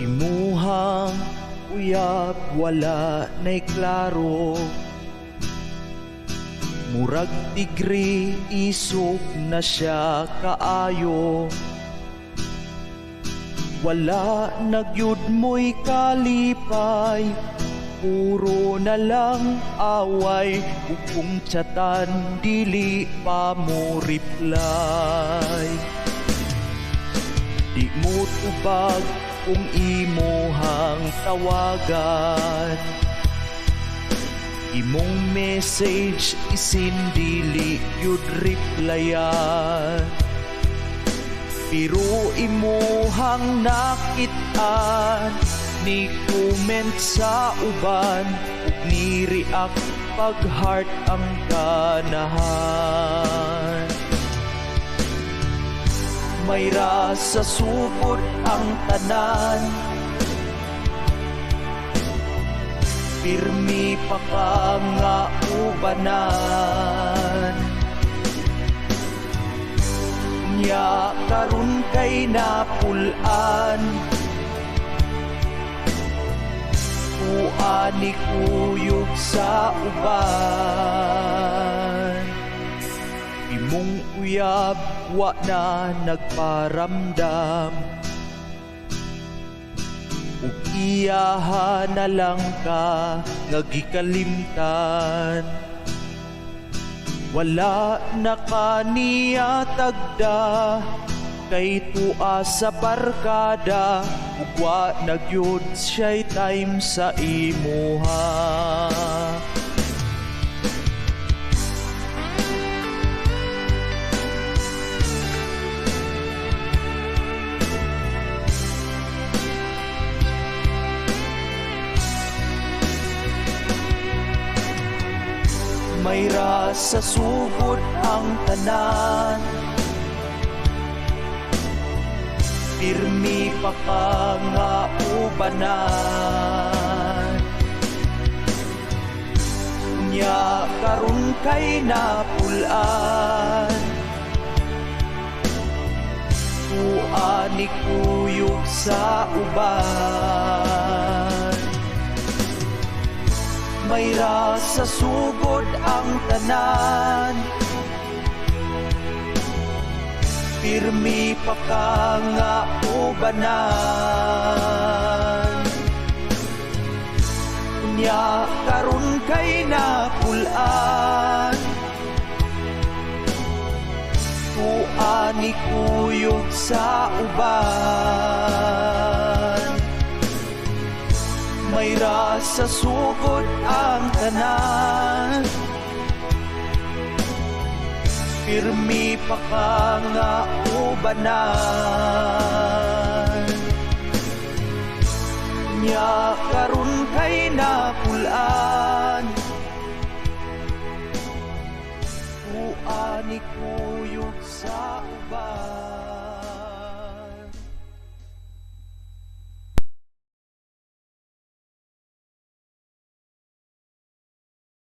Imuhang uyab wala na'y klaro, murag tigri isog na siya kaayo. Wala nagyud mo'y kalipay, puro na lang away. Kung chatan dili pa mo reply. Di mo tubag kung imuhang tawagan, imong message isin dili yud replyan. Pero imuhang nakitaan, ni comment sa uban, ug ni react pag heart ang ganahan. Mayra sa sugod ang tanan, pirmi pa ka nga ubanan. Nya karon kay napulan, ani kuyog sa uban. Imong uyab wa na nagparamdam, ug iyaha na lang ka nga gikalimtan. Wala na kaniya tagda, kay tua sa barkada, ug wa nagyud siya'y time sa imuha. Mayra sa sugod ang tanan, pirmi pa ka nga ubanan. Nya karon kay napulan, ani kuyog sa uban. Mayra sa sugod ang tanan, pirmi pa ka nga ubanan. Nya karon kay napulan, ani kuyog sa uban. Mayra sa sugod ang tanan, pirmi pa ka nga ubanan.